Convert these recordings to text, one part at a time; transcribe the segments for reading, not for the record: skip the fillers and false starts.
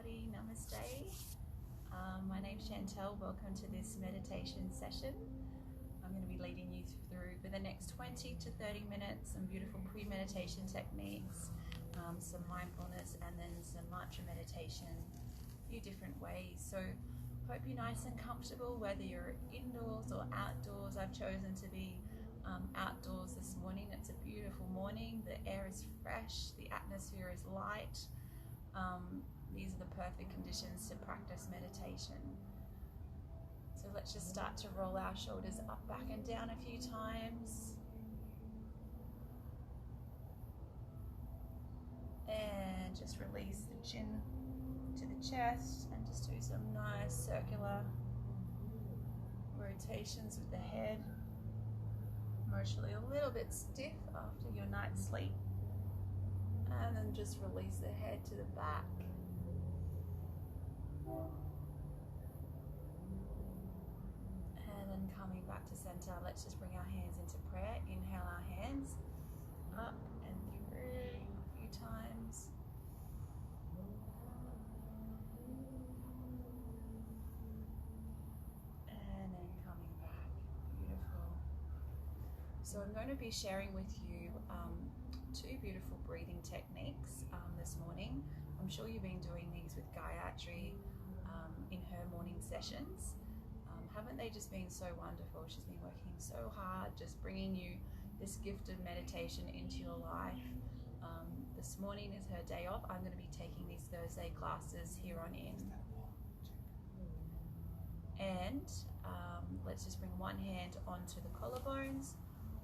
everybody, namaste. My name's Chantel. Welcome to this meditation session. I'm going to be leading you through for the next 20 to 30 minutes some beautiful pre-meditation techniques, some mindfulness, and then some mantra meditation, a few different ways. So hope you're nice and comfortable, whether you're indoors or outdoors. I've chosen to be outdoors this morning. It's a beautiful morning. The air is fresh. The atmosphere is light. These are the perfect conditions to practice meditation. So let's just start to roll our shoulders up, back and down a few times. And just release the chin to the chest and just do some nice circular rotations with the head. Emotionally a little bit stiff after your night's sleep. And then just release the head to the back. And then coming back to center, let's just bring our hands into prayer. Inhale our hands up and through a few times. And then coming back. Beautiful. So I'm going to be sharing with you two beautiful breathing techniques this morning. I'm sure you've been doing these with Gayatri in her morning sessions. Haven't they just been so wonderful? She's been working so hard, just bringing you this gift of meditation into your life. This morning is her day off. I'm going to be taking these Thursday classes here on in. And let's just bring one hand onto the collarbones,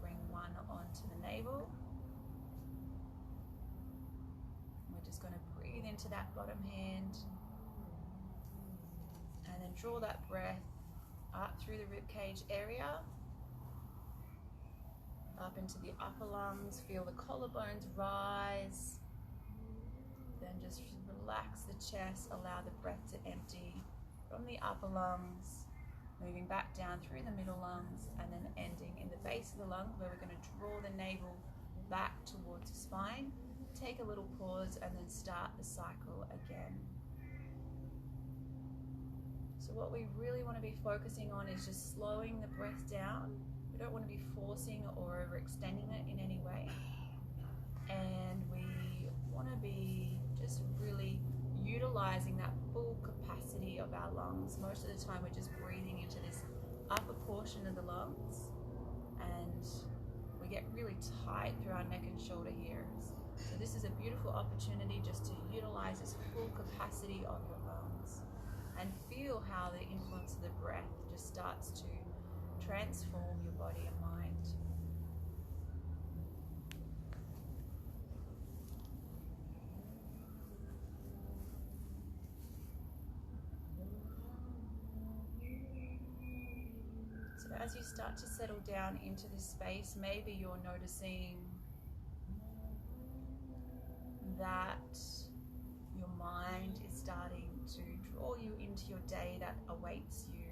bring one onto the navel. We're just going to breathe into that bottom hand and then draw that breath up through the ribcage area, up into the upper lungs. Feel the collarbones rise. Then just relax the chest, allow the breath to empty from the upper lungs, moving back down through the middle lungs and then ending in the base of the lung, where we're going to draw the navel back towards the spine. Take a little pause and then start the cycle again. So what we really want to be focusing on is just slowing the breath down. We don't want to be forcing or overextending it in any way. And we want to be just really utilizing that full capacity of our lungs. Most of the time we're just breathing into this upper portion of the lungs, and we get really tight through our neck and shoulder here. So this is a beautiful opportunity just to utilize this full capacity of your lungs and feel how the influence of the breath just starts to transform your body and mind. So as you start to settle down into this space, maybe you're noticing that your mind is starting to draw you into your day that awaits you.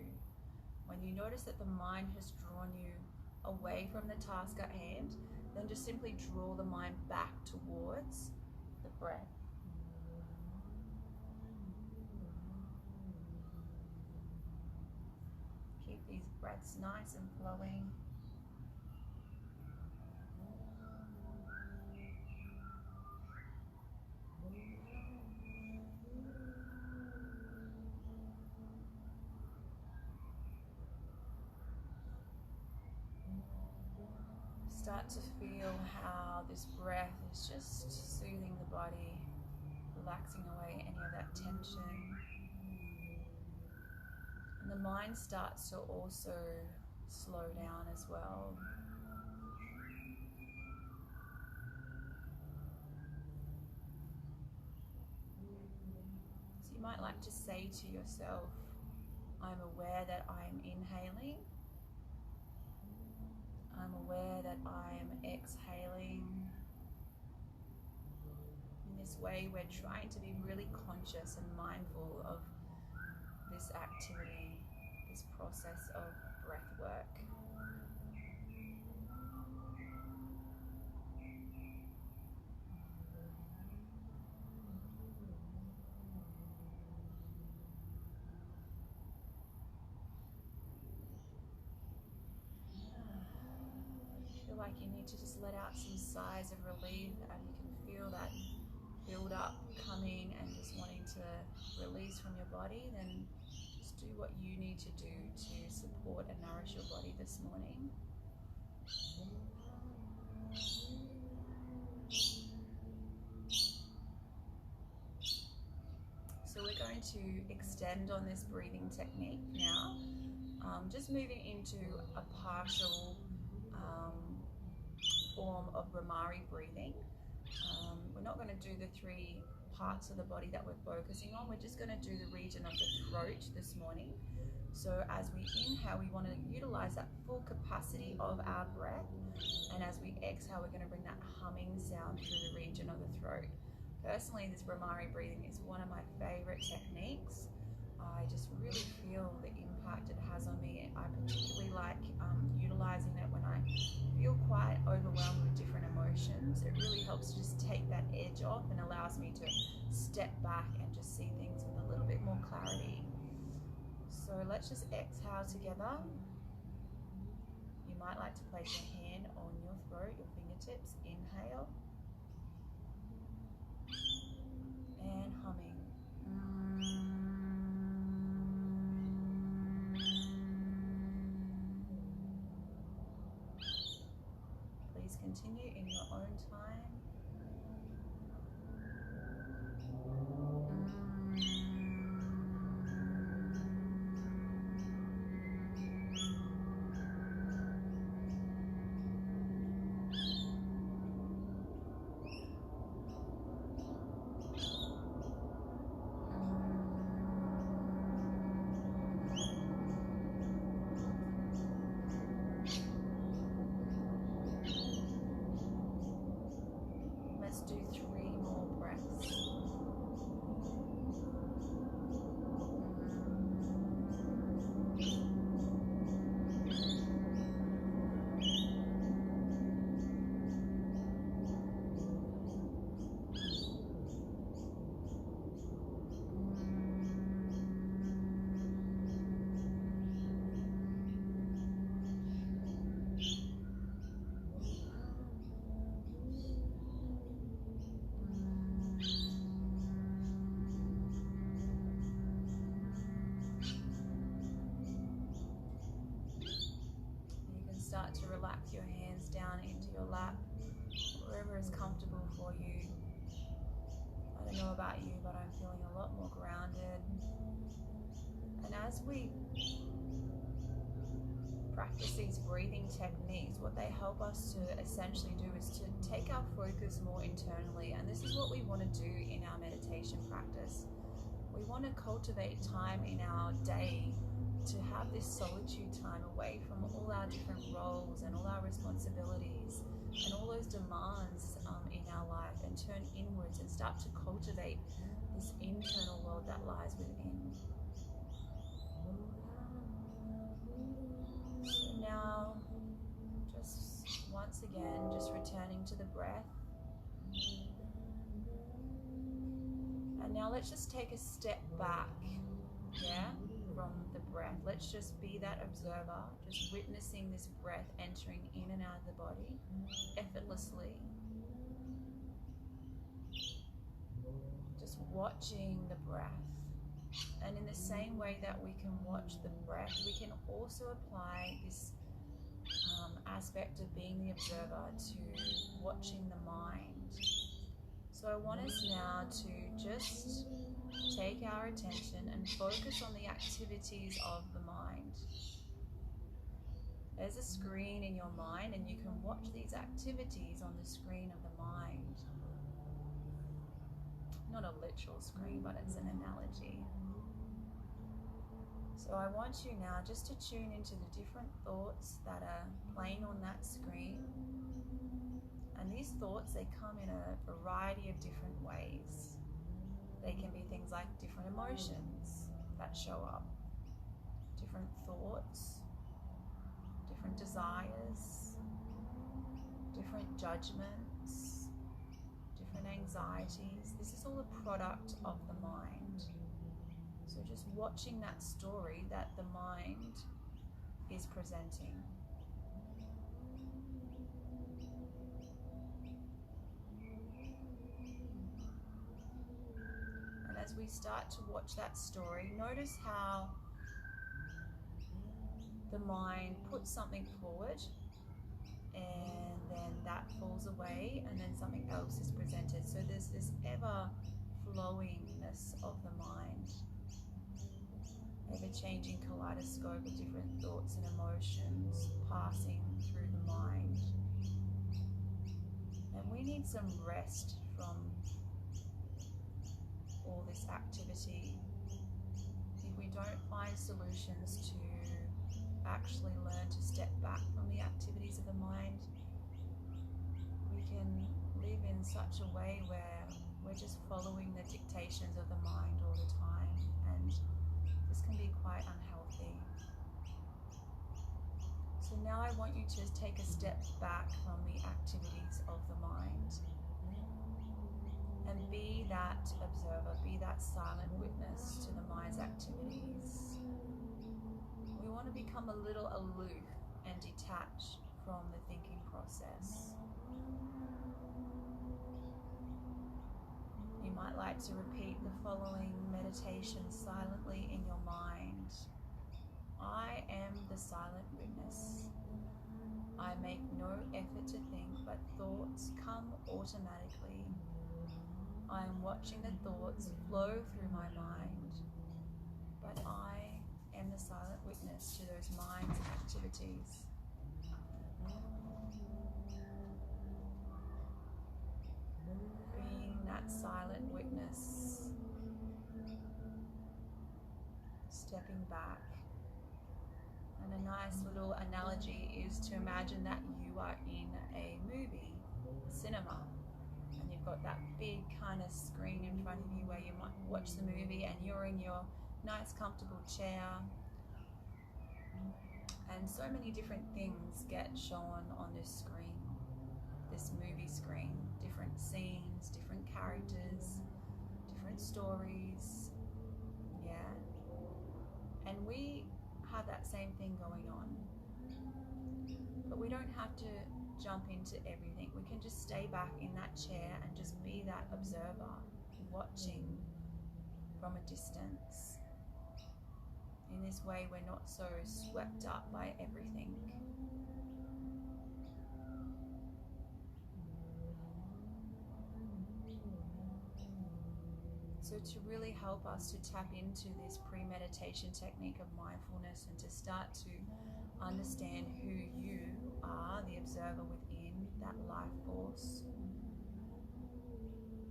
When you notice that the mind has drawn you away from the task at hand, then just simply draw the mind back towards the breath. Keep these breaths nice and flowing. Start to feel how this breath is just soothing the body, relaxing away any of that tension. And the mind starts to also slow down as well. So you might like to say to yourself, I'm aware that I'm inhaling. I'm aware that I am exhaling. In this way, we're trying to be really conscious and mindful of this activity, this process of breath work. like you need to just let out some sighs of relief, and you can feel that build up coming and just wanting to release from your body, then just do what you need to do to support and nourish your body this morning. So we're going to extend on this breathing technique now, just moving into a partial form of Bhramari breathing. We're not going to do the 3 parts of the body that we're focusing on. We're just going to do the region of the throat this morning. So as we inhale, we want to utilize that full capacity of our breath, and as we exhale, we're going to bring that humming sound through the region of the throat. Personally, this Bhramari breathing is one of my favorite techniques. I just really feel the impact it has on me. I particularly like utilizing it when I feel quite overwhelmed with different emotions. It really helps to just take that edge off and allows me to step back and just see things with a little bit more clarity. So let's just exhale together. You might like to place your hand on your throat, your fingertips. Inhale. And humming. Please continue in your own time. Let's do 3 more breaths. Start to relax your hands down into your lap, wherever is comfortable for you. I don't know about you, but I'm feeling a lot more grounded. And as we practice these breathing techniques, what they help us to essentially do is to take our focus more internally. And this is what we want to do in our meditation practice. We want to cultivate time in our day to have this solitude time away from all our different roles and all our responsibilities and all those demands in our life, and turn inwards and start to cultivate this internal world that lies within. So now, just once again, just returning to the breath. And now let's just take a step back, from the breath. Let's just be that observer, just witnessing this breath entering in and out of the body effortlessly. Just watching the breath. And in the same way that we can watch the breath, we can also apply this aspect of being the observer to watching the mind. So I want us now to just take our attention and focus on the activities of the mind. There's a screen in your mind, and you can watch these activities on the screen of the mind. Not a literal screen, but it's an analogy. So I want you now just to tune into the different thoughts that are playing on that screen. And these thoughts, they come in a variety of different ways. They can be things like different emotions that show up, different thoughts, different desires, different judgments, different anxieties. This is all a product of the mind. So just watching that story that the mind is presenting. as we start to watch that story, notice how the mind puts something forward and then that falls away and then something else is presented. So there's this ever flowingness of the mind, ever-changing kaleidoscope of different thoughts and emotions passing through the mind. And we need some rest from all this activity. If we don't find solutions to actually learn to step back from the activities of the mind, we can live in such a way where we're just following the dictations of the mind all the time, and this can be quite unhealthy. So now I want you to take a step back from the activities of the mind and be that observer, be that silent witness to the mind's activities. We want to become a little aloof and detached from the thinking process. You might like to repeat the following meditation silently in your mind. I am the silent witness. I make no effort to think, but thoughts come automatically. I am watching the thoughts flow through my mind, but I am the silent witness to those mind's activities. Being that silent witness, stepping back. And a nice little analogy is to imagine that you are in a movie, a cinema, and you've got that big kind of screen in front of you where you might watch the movie and you're in your nice comfortable chair, and so many different things get shown on this screen, this movie screen, different scenes, different characters, different stories, yeah, and we have that same thing going on, but we don't have to jump into everything. We can just stay back in that chair and just be that observer, watching from a distance. In this way, we're not so swept up by everything. So to really help us to tap into this pre-meditation technique of mindfulness and to start to understand who you are, the observer within that life force,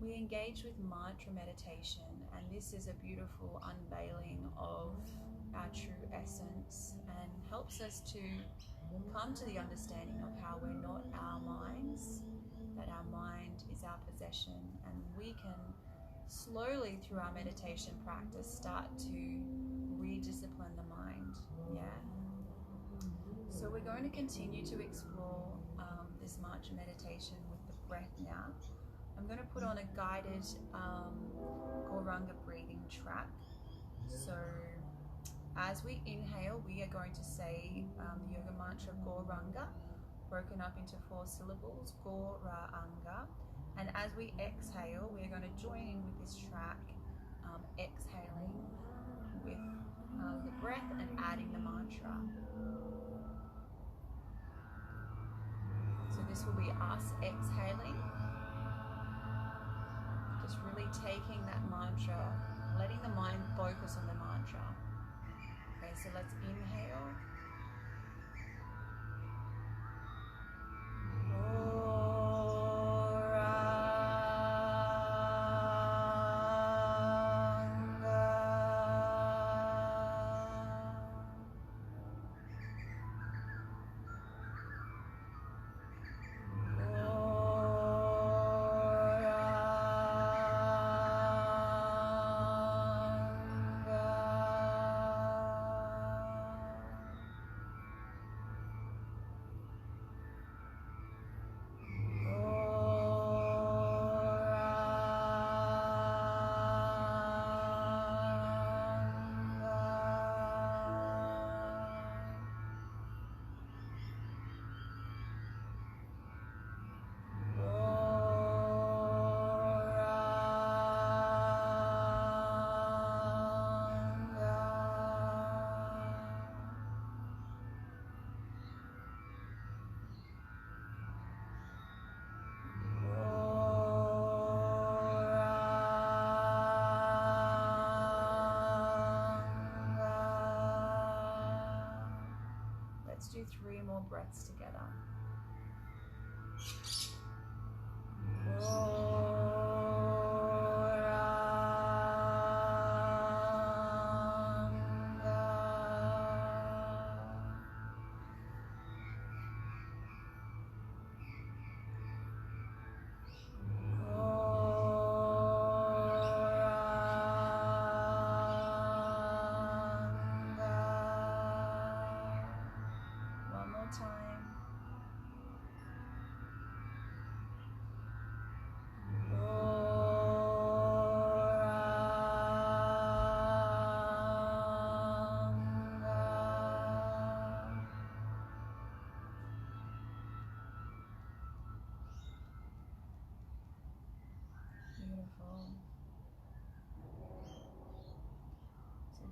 we engage with mantra meditation, and this is a beautiful unveiling of our true essence and helps us to come to the understanding of how we're not our minds, that our mind is our possession, and we can slowly through our meditation practice start to rediscipline the mind. Yeah. So we're going to continue to explore this mantra meditation with the breath now. I'm going to put on a guided Gauranga breathing track. So as we inhale, we are going to say the yoga mantra Gauranga, broken up into 4 syllables, Gauranga. And as we exhale, we are going to join in with this track, exhaling with the breath and adding the mantra. So this will be us exhaling, just really taking that mantra, letting the mind focus on the mantra. Okay, so let's inhale.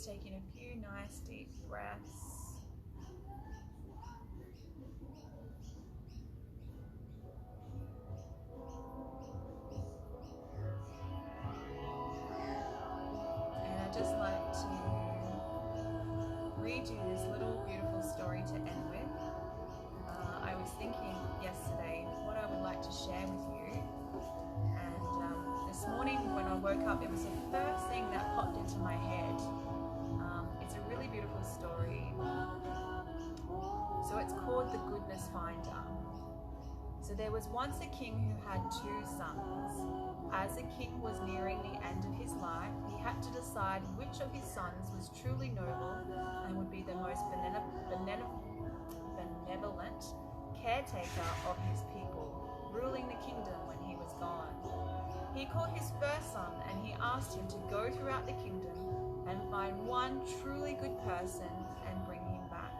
Just taking a few nice deep breaths. And I'd just like to read you this little beautiful story to end with. I was thinking yesterday what I would like to share with you, and this morning when I woke up, it was the first thing that popped into my head. It's a really beautiful story. So it's called The Goodness Finder. So there was once a king who had 2 sons. As the king was nearing the end of his life, he had to decide which of his sons was truly noble and would be the most benevolent caretaker of his people, ruling the kingdom when he was gone. He called his first son and he asked him to go throughout the kingdom and find one truly good person and bring him back.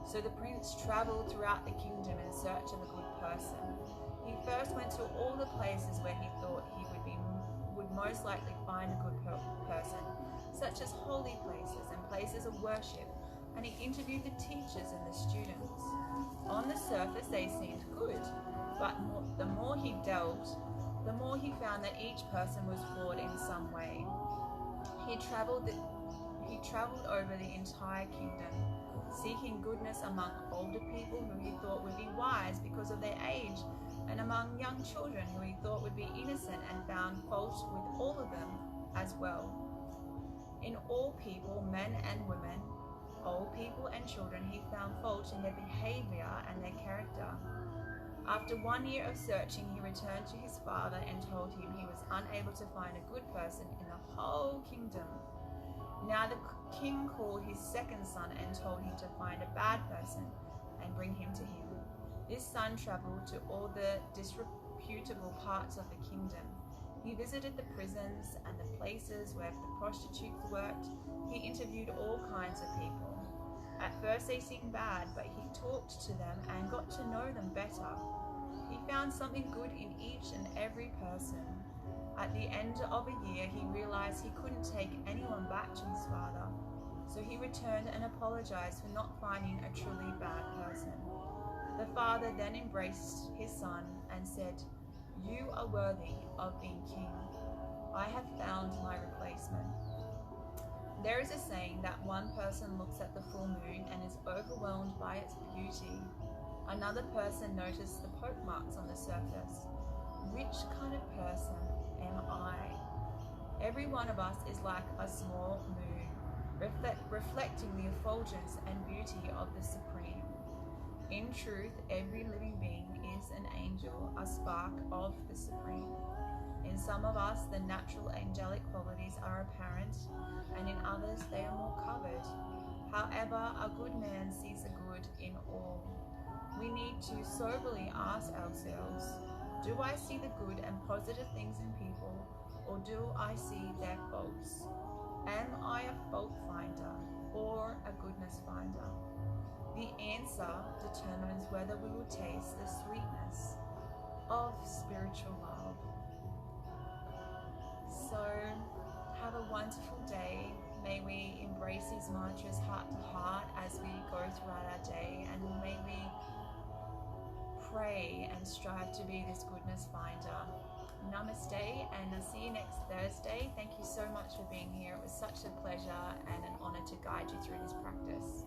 So the prince traveled throughout the kingdom in search of a good person. He first went to all the places where he thought he would most likely find a good person, such as holy places and places of worship, and he interviewed the teachers and the students. On the surface they seemed good, but the more he delved, the more he found that each person was flawed in some way. He traveled over the entire kingdom, seeking goodness among older people who he thought would be wise because of their age, and among young children who he thought would be innocent, and found fault with all of them as well. In all people, men and women, old people and children, he found fault in their behavior and their character. After 1 year of searching, he returned to his father and told him he was unable to find a good person in the whole kingdom. Now the king called his second son and told him to find a bad person and bring him to him. This son traveled to all the disreputable parts of the kingdom. He visited the prisons and the places where the prostitutes worked. He interviewed all kinds of people. At first they seemed bad, but he talked to them and got to know them better. He found something good in each and every person. At the end of a year, he realized he couldn't take anyone back to his father. So he returned and apologized for not finding a truly bad person. The father then embraced his son and said, "You are worthy of being king. I have found my replacement." There is a saying that one person looks at the full moon and is overwhelmed by its beauty. Another person noticed the poke marks on the surface. Which kind of person am I? Every one of us is like a small moon, reflecting the effulgence and beauty of the Supreme. In truth, every living being is an angel, a spark of the Supreme. In some of us, the natural angelic qualities are apparent, and in others they are more covered. However, a good man sees the good in all. We need to soberly ask ourselves, do I see the good and positive things in people, or do I see their faults? Am I a fault finder or a goodness finder? The answer determines whether we will taste the sweetness of spiritual love. So, have a wonderful day. May we embrace these mantras heart to heart as we go throughout our day, and may we pray and strive to be this goodness finder. Namaste, and I'll see you next Thursday. Thank you so much for being here. It was such a pleasure and an honor to guide you through this practice.